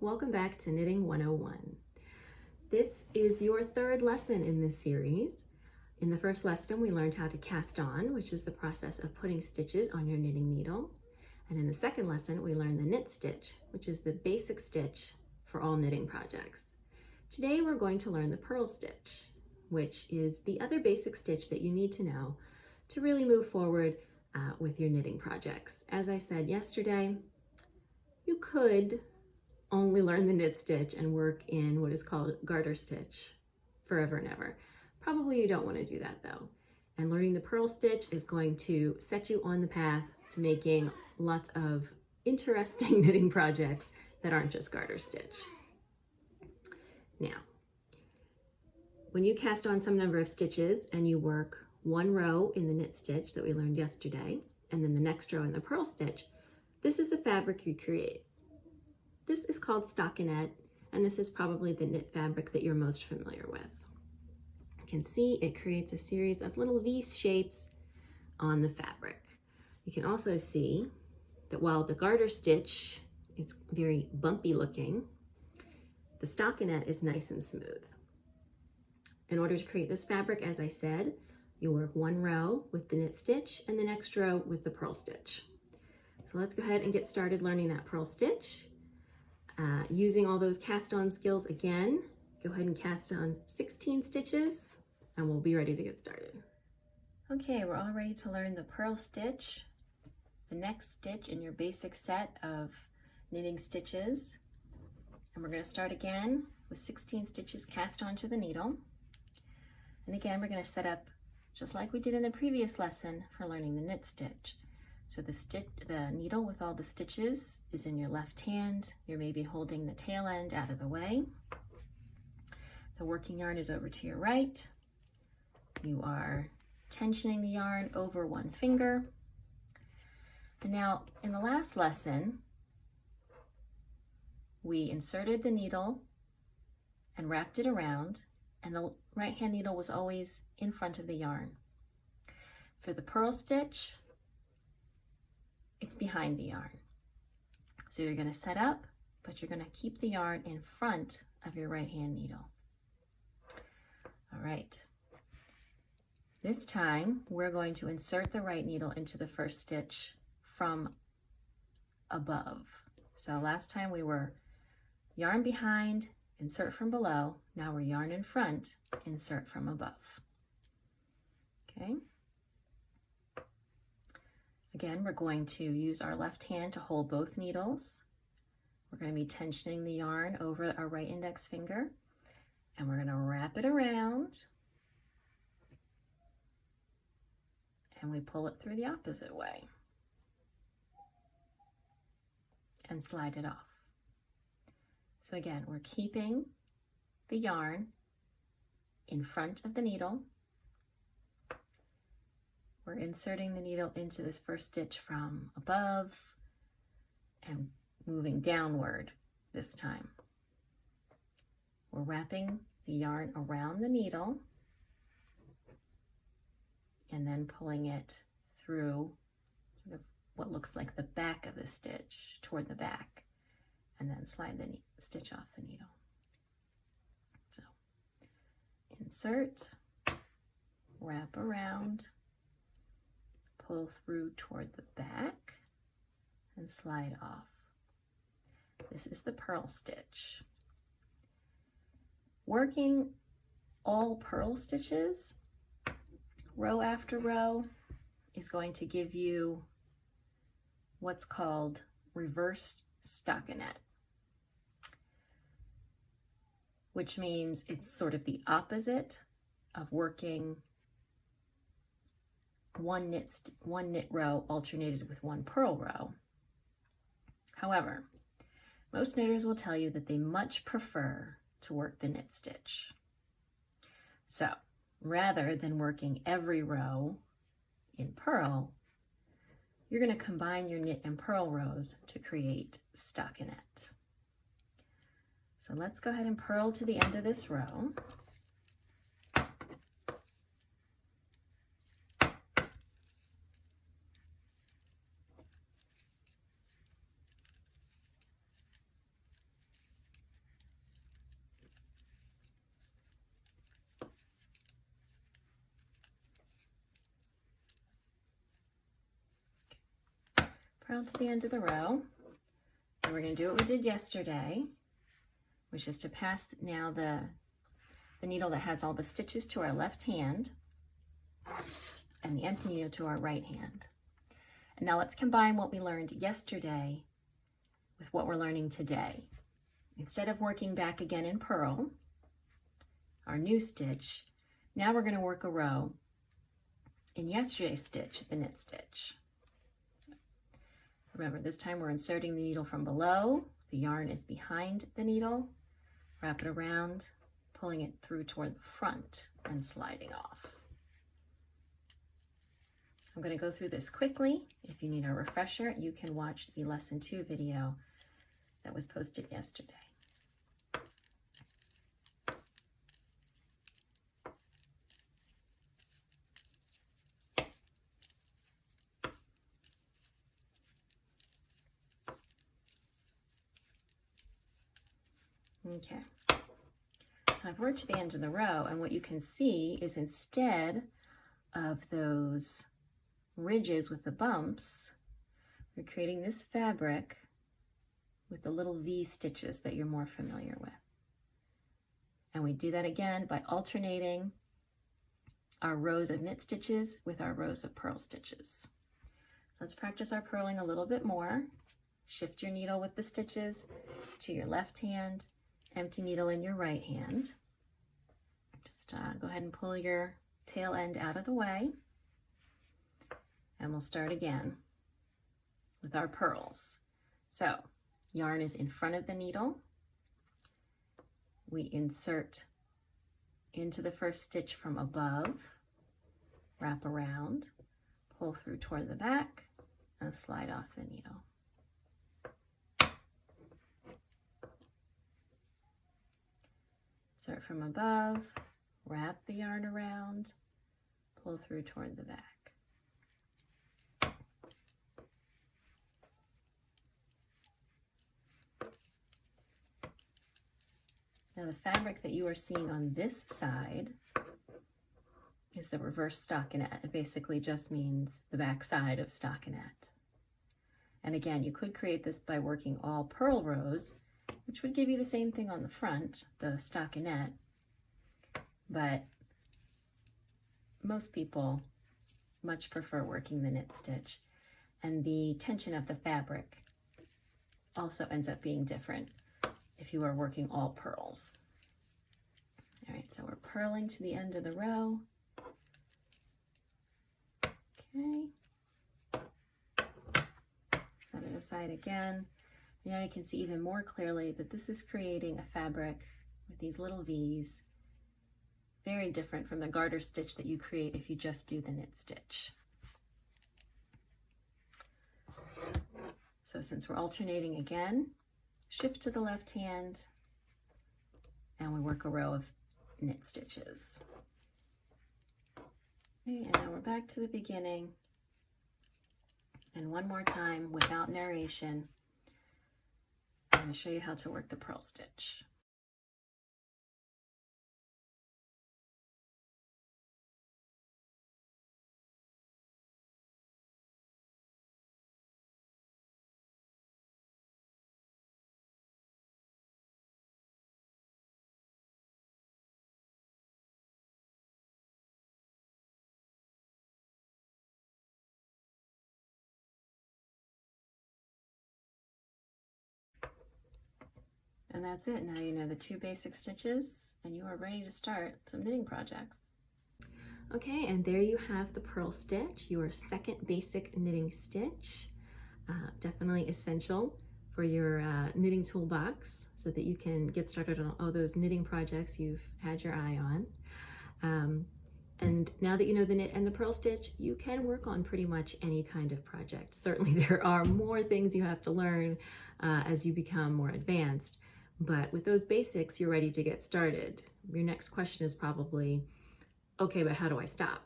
welcome back to Knitting 101. This is your third lesson in this series. In the first lesson, we learned how to cast on, which is the process of putting stitches on your knitting needle. And in the second lesson, we learned the knit stitch, which is the basic stitch for all knitting projects. Today, we're going to learn the purl stitch, which is the other basic stitch that you need to know to really move forward with your knitting projects. As I said yesterday, you could only learn the knit stitch and work in what is called garter stitch forever and ever. Probably you don't want to do that though. And learning the purl stitch is going to set you on the path to making lots of interesting knitting projects that aren't just garter stitch. Now, when you cast on some number of stitches and you work one row in the knit stitch that we learned yesterday, and then the next row in the purl stitch, this is the fabric you create. This is called stockinette, and this is probably the knit fabric that you're most familiar with. You can see it creates a series of little V shapes on the fabric. You can also see that while the garter stitch is very bumpy looking, the stockinette is nice and smooth. In order to create this fabric, as I said, you work one row with the knit stitch and the next row with the purl stitch. So let's go ahead and get started learning that purl stitch. Using all those cast on skills again, go ahead and cast on 16 stitches and we'll be ready to get started. Okay, we're all ready to learn the purl stitch, the next stitch in your basic set of knitting stitches. And we're going to start again with 16 stitches cast onto the needle. And again, we're going to set up just like we did in the previous lesson for learning the knit stitch. So the needle with all the stitches is in your left hand. You're maybe holding the tail end out of the way. The working yarn is over to your right. You are tensioning the yarn over one finger. And now in the last lesson, we inserted the needle and wrapped it around, and the right hand needle was always in front of the yarn. For the purl stitch, it's behind the yarn. So you're going to set up, but you're going to keep the yarn in front of your right hand needle. All right. This time, we're going to insert the right needle into the first stitch from above. So last time we were yarn behind, insert from below. Now we're yarn in front, insert from above. Okay. Again, we're going to use our left hand to hold both needles. We're going to be tensioning the yarn over our right index finger, and we're going to wrap it around, and we pull it through the opposite way and slide it off. So again, we're keeping the yarn in front of the needle. We're inserting the needle into this first stitch from above and moving downward this time. We're wrapping the yarn around the needle and then pulling it through sort of what looks like the back of the stitch toward the back, and then slide the stitch off the needle. So insert, wrap around, pull through toward the back, and slide off. This is the purl stitch. Working all purl stitches, row after row, is going to give you what's called reverse stockinette, which means it's sort of the opposite of working one knit row alternated with one purl row. However, most knitters will tell you that they much prefer to work the knit stitch. So rather than working every row in purl, you're going to combine your knit and purl rows to create stockinette. So let's go ahead and purl to the end of this row. purl to the end of the row. And we're going to do what we did yesterday, which is to pass now the needle that has all the stitches to our left hand and the empty needle to our right hand. And now let's combine what we learned yesterday with what we're learning today. Instead of working back again in purl, our new stitch, now we're going to work a row in yesterday's stitch, the knit stitch. So, remember, this time we're inserting the needle from below. The yarn is behind the needle. Wrap it around, pulling it through toward the front and sliding off. I'm going to go through this quickly. If you need a refresher, you can watch the lesson 2 video that was posted yesterday. Okay, so I've worked to the end of the row, and what you can see is instead of those ridges with the bumps, we're creating this fabric with the little V stitches that you're more familiar with. And we do that again by alternating our rows of knit stitches with our rows of purl stitches. Let's practice our purling a little bit more. Shift your needle with the stitches to your left hand, empty needle in your right hand. Just go ahead and pull your tail end out of the way. And we'll start again with our purls. So, yarn is in front of the needle. We insert into the first stitch from above, wrap around, pull through toward the back, and slide off the needle. Insert from above, wrap the yarn around, pull through toward the back. Now the fabric that you are seeing on this side is the reverse stockinette. It basically just means the back side of stockinette. And again, you could create this by working all purl rows, which would give you the same thing on the front, the stockinette, but most people much prefer working the knit stitch, and the tension of the fabric also ends up being different if you are working all purls. All right, so we're purling to the end of the row. Okay. Set it aside again. Now you can see even more clearly that this is creating a fabric with these little V's, very different from the garter stitch that you create if you just do the knit stitch. So since we're alternating again, shift to the left hand, and we work a row of knit stitches. Okay, and now we're back to the beginning. And one more time, without narration, I'm going to show you how to work the purl stitch. And that's it. Now you know the 2 basic stitches, and you are ready to start some knitting projects. Okay, and there you have the purl stitch, your second basic knitting stitch. Definitely essential for your knitting toolbox so that you can get started on all those knitting projects you've had your eye on. And now that you know the knit and the purl stitch, you can work on pretty much any kind of project. Certainly there are more things you have to learn as you become more advanced. But with those basics, you're ready to get started. Your next question is probably, okay, but how do I stop?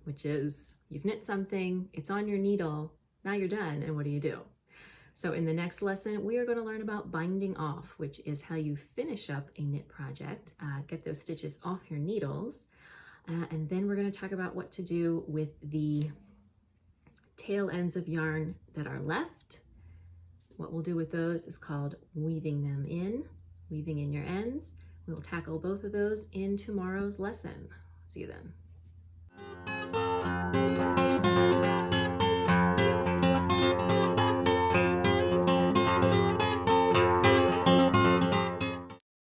Which is, you've knit something, it's on your needle, now you're done, and what do you do? So in the next lesson, we are going to learn about binding off, which is how you finish up a knit project, get those stitches off your needles, and then we're going to talk about what to do with the tail ends of yarn that are left. What we'll do with those is called weaving them in, weaving in your ends. We will tackle both of those in tomorrow's lesson. See you then.